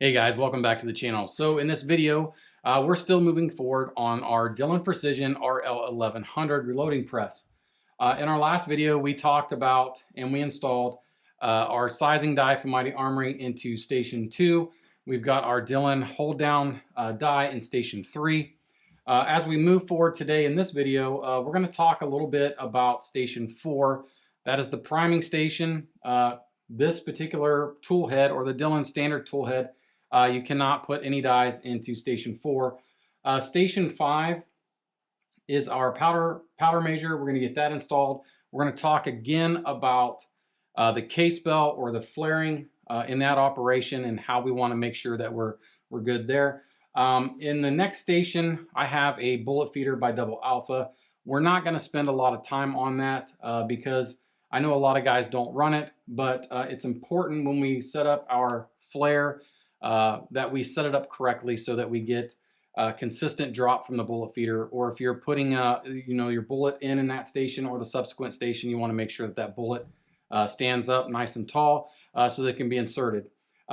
Hey guys, welcome back to the channel. So in this video, we're still moving forward on our Dillon Precision RL1100 reloading press. In our last video, we talked about and we installed our sizing die from Mighty Armory into Station 2. We've got our Dillon hold down die in Station 3. As we move forward today in this video, we're going to talk a little bit about Station 4. That is the priming station. This particular tool head, or the Dillon standard tool head, you cannot put any dies into Station 4. Station 5 is our powder measure. We're going to get that installed. We're going to talk again about the case belt or the flaring in that operation and how we want to make sure that we're good there. In the next station, I have a bullet feeder by Double Alpha. We're not going to spend a lot of time on that because I know a lot of guys don't run it, but it's important when we set up our flare that we set it up correctly so that we get consistent drop from the bullet feeder. Or if you're putting your bullet in that station or the subsequent station, you want to make sure that that bullet stands up nice and tall so that it can be inserted.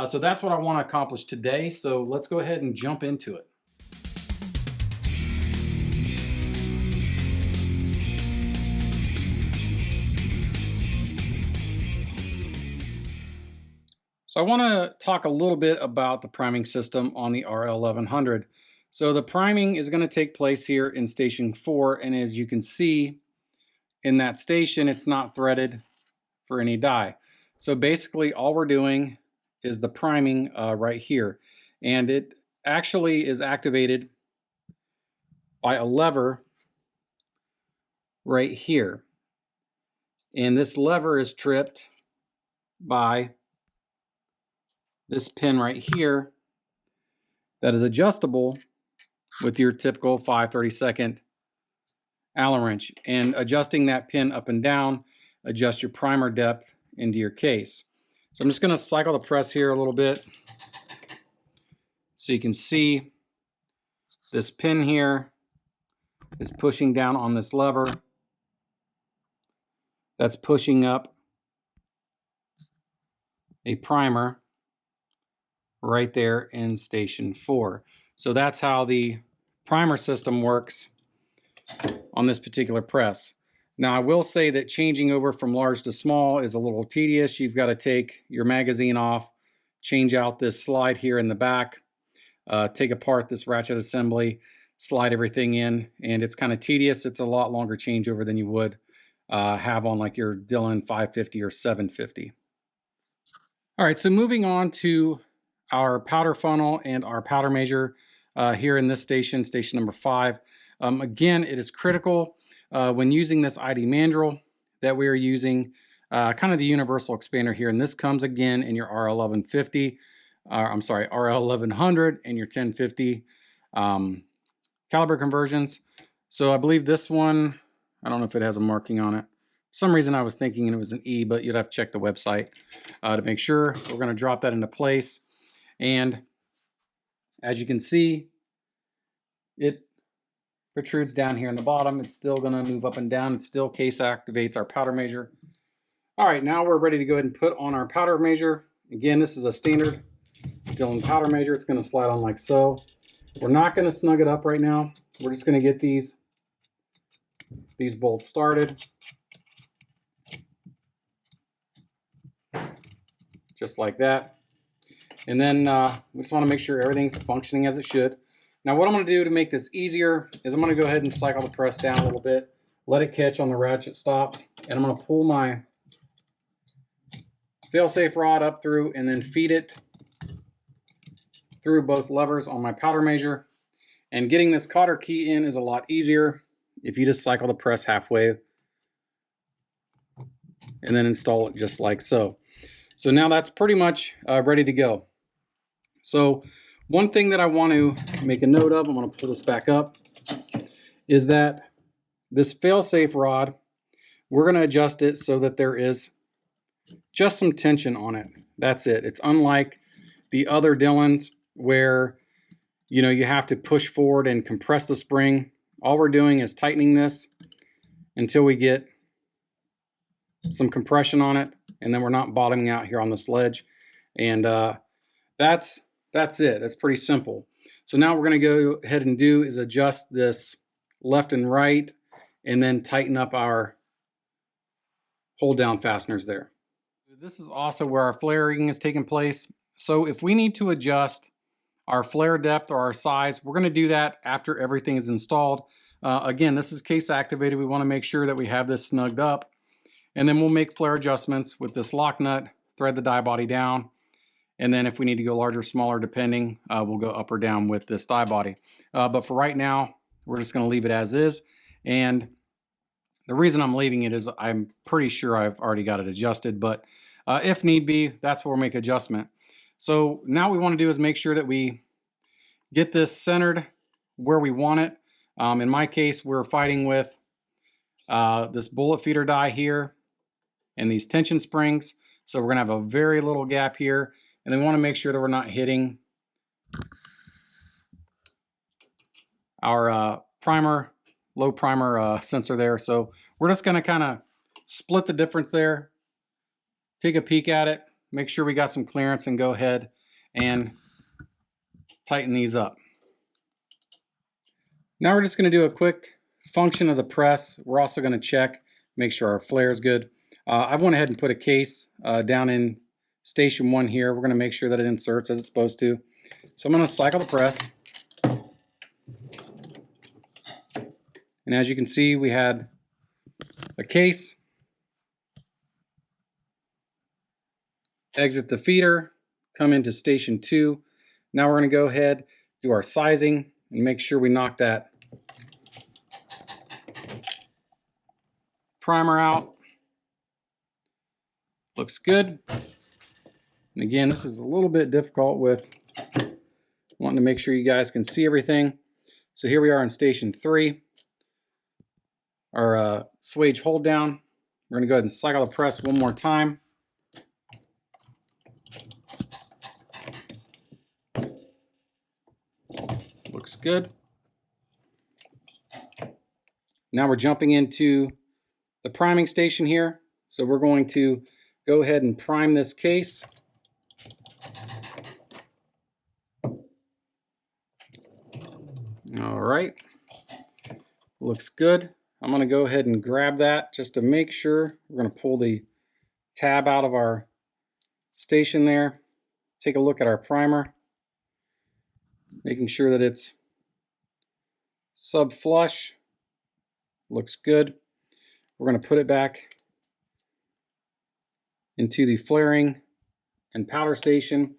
So that's what I want to accomplish today. So let's go ahead and jump into it. So I want to talk a little bit about the priming system on the RL1100. So the priming is going to take place here in Station 4, and as you can see in that station, it's not threaded for any die. So basically all we're doing is the priming right here, and it actually is activated by a lever right here, and this lever is tripped by this pin right here that is adjustable with your typical 5/32 Allen wrench, and adjusting that pin up and down adjust your primer depth into your case. So I'm just going to cycle the press here a little bit so you can see this pin here is pushing down on this lever that's pushing up a primer right there in Station 4. So that's how the primer system works on this particular press. Now I will say that changing over from large to small is a little tedious. You've got to take your magazine off, change out this slide here in the back, take apart this ratchet assembly, slide everything in, and it's kind of tedious. It's a lot longer changeover than you would have on like your Dillon 550 or 750. All right, so moving on to our powder funnel and our powder measure here in this station, station number 5. Again, it is critical when using this ID mandrel that we are using kind of the universal expander here, and this comes again in your RL1150, RL1100 and your 1050 caliber conversions. So I believe this one, I don't know if it has a marking on it. For some reason I was thinking it was an E, but you'd have to check the website to make sure. We're going to drop that into place. And as you can see, it protrudes down here in the bottom. It's still going to move up and down. It still case activates our powder measure. All right, now we're ready to go ahead and put on our powder measure. Again, this is a standard Dillon powder measure. It's going to slide on like so. We're not going to snug it up right now. We're just going to get these bolts started. Just like that. And then we just want to make sure everything's functioning as it should. Now what I'm going to do to make this easier is I'm going to go ahead and cycle the press down a little bit, let it catch on the ratchet stop, and I'm going to pull my fail-safe rod up through and then feed it through both levers on my powder measure. And getting this cotter key in is a lot easier if you just cycle the press halfway and then install it just like so. So now that's pretty much ready to go. So one thing that I want to make a note of, I'm going to pull this back up, is that this fail-safe rod, we're going to adjust it so that there is just some tension on it. That's it. It's unlike the other Dillons where you have to push forward and compress the spring. All we're doing is tightening this until we get some compression on it, and then we're not bottoming out here on this ledge. And that's That's it. That's pretty simple. So now we're going to go ahead and do is adjust this left and right, and then tighten up our hold down fasteners there. This is also where our flaring is taking place. So if we need to adjust our flare depth or our size, we're going to do that after everything is installed. Again, this is case activated. We want to make sure that we have this snugged up, and then we'll make flare adjustments with this lock nut, thread the die body down, and then if we need to go larger, smaller, depending, we'll go up or down with this die body. But for right now, we're just going to leave it as is. And the reason I'm leaving it is I'm pretty sure I've already got it adjusted, but if need be, that's where we'll make adjustment. So now what we want to do is make sure that we get this centered where we want it. In my case, we're fighting with this bullet feeder die here and these tension springs. So we're going to have a very little gap here. And then we want to make sure that we're not hitting our low primer sensor there. So we're just going to kind of split the difference there, take a peek at it, make sure we got some clearance, and go ahead and tighten these up. Now we're just going to do a quick function of the press. We're also going to check, make sure our flare is good. I went ahead and put a case down in station 1 here. We're going to make sure that it inserts as it's supposed to. So I'm going to cycle the press. And as you can see, we had a case, exit the feeder, come into station 2. Now we're going to go ahead, do our sizing, and make sure we knock that primer out. Looks good. And again, this is a little bit difficult with wanting to make sure you guys can see everything. So here we are in station 3. Our swage hold down. We're going to go ahead and cycle the press one more time. Looks good. Now we're jumping into the priming station here. So we're going to go ahead and prime this case. All right, looks good. I'm going to go ahead and grab that just to make sure. We're going to pull the tab out of our station there. Take a look at our primer, making sure that it's sub flush. Looks good. We're going to put it back into the flaring and powder station,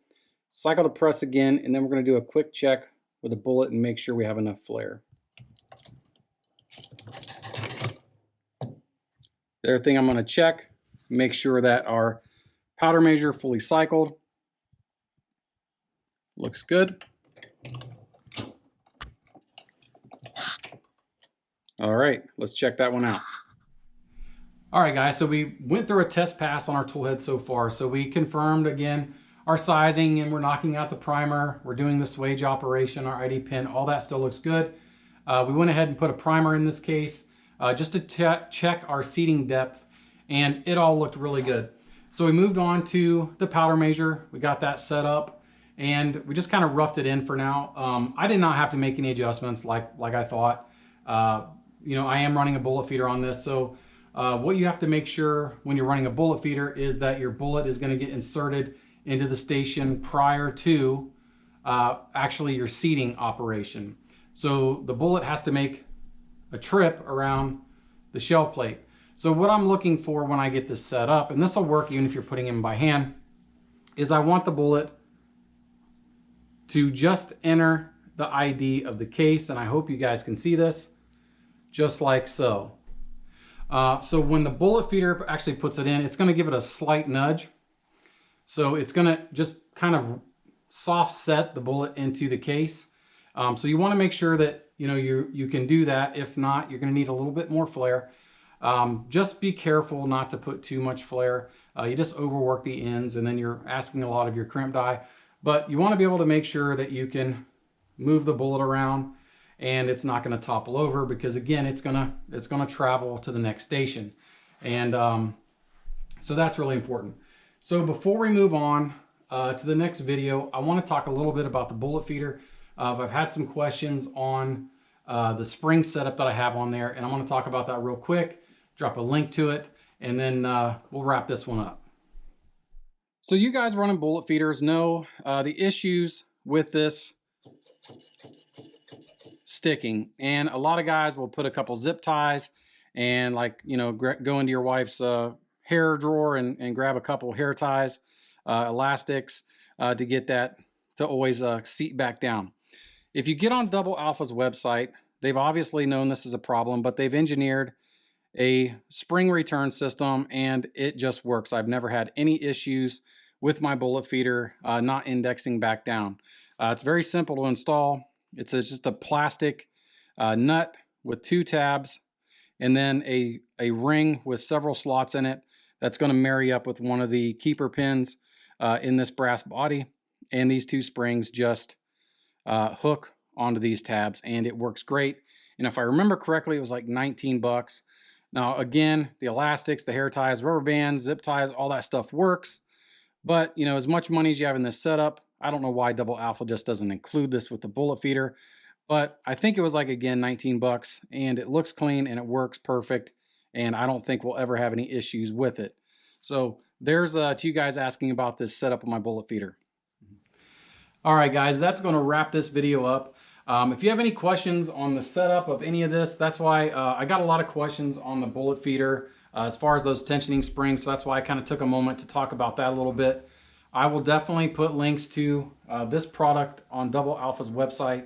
cycle the press again, and then we're going to do a quick check with a bullet and make sure we have enough flare. The other thing I'm going to check, make sure that our powder measure fully cycled. Looks good. All right, let's check that one out. All right, guys, so we went through a test pass on our tool head so far. So we confirmed, again, our sizing, and we're knocking out the primer. We're doing the swage operation, our ID pin, all that still looks good. We went ahead and put a primer in this case just to check our seating depth, and it all looked really good. So we moved on to the powder measure. We got that set up, and we just kind of roughed it in for now. I did not have to make any adjustments like I thought. You know, I am running a bullet feeder on this, so what you have to make sure when you're running a bullet feeder is that your bullet is going to get inserted into the station prior to actually your seating operation. So the bullet has to make a trip around the shell plate. So what I'm looking for when I get this set up, and this will work even if you're putting them by hand, is I want the bullet to just enter the ID of the case, and I hope you guys can see this, just like so. So when the bullet feeder actually puts it in, it's going to give it a slight nudge. So it's going to just kind of soft set the bullet into the case. So you want to make sure that you can do that. If not, you're going to need a little bit more flare. Just be careful not to put too much flare. You just overwork the ends, and then you're asking a lot of your crimp die. But you want to be able to make sure that you can move the bullet around and it's not going to topple over, because again, it's gonna travel to the next station. And so that's really important. So before we move on, to the next video, I want to talk a little bit about the bullet feeder. I've had some questions on the spring setup that I have on there, and I want to talk about that real quick, drop a link to it, and then we'll wrap this one up. So you guys running bullet feeders know the issues with this sticking, and a lot of guys will put a couple zip ties and, like, you know, go into your wife's hair drawer and grab a couple hair ties, elastics, to get that to always seat back down. If you get on Double Alpha's website, they've obviously known this is a problem, but they've engineered a spring return system and it just works. I've never had any issues with my bullet feeder not indexing back down. It's very simple to install. It's just a plastic nut with 2 tabs and then a ring with several slots in it that's going to marry up with one of the keeper pins in this brass body, and these 2 springs just hook onto these tabs, and it works great. And if I remember correctly, it was like 19 bucks. Now again, the elastics, the hair ties, rubber bands, zip ties, all that stuff works. But you know, as much money as you have in this setup, I don't know why Double Alpha just doesn't include this with the bullet feeder. But I think it was like, again, 19 bucks, and it looks clean and it works perfect. And I don't think we'll ever have any issues with it. So there's to you guys asking about this setup of my bullet feeder. All right, guys, that's going to wrap this video up. If you have any questions on the setup of any of this, that's why I got a lot of questions on the bullet feeder as far as those tensioning springs. So that's why I kind of took a moment to talk about that a little bit. I will definitely put links to this product on Double Alpha's website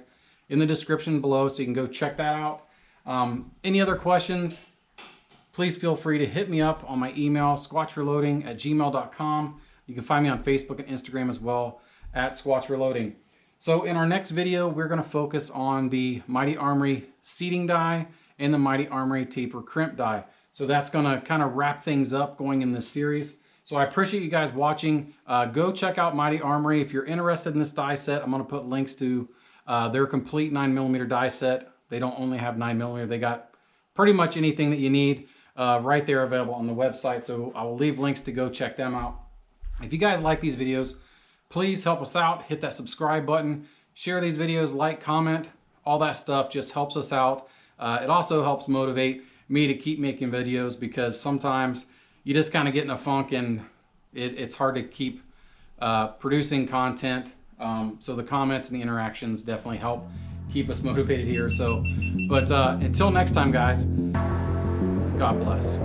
in the description below, so you can go check that out. Any other questions, please feel free to hit me up on my email, squatchreloading@gmail.com. You can find me on Facebook and Instagram as well, @squatchreloading. So in our next video, we're going to focus on the Mighty Armory seating die and the Mighty Armory taper crimp die. So that's going to kind of wrap things up going in this series. So I appreciate you guys watching. Go check out Mighty Armory. If you're interested in this die set, I'm going to put links to their complete 9mm die set. They don't only have 9mm. They got pretty much anything that you need right there available on the website. So I will leave links to go check them out. If you guys like these videos, please help us out. Hit that subscribe button. Share these videos, like, comment. All that stuff just helps us out. It also helps motivate me to keep making videos, because sometimes you just kind of get in a funk and it's hard to keep producing content. So the comments and the interactions definitely help keep us motivated here. So, but until next time, guys, God bless.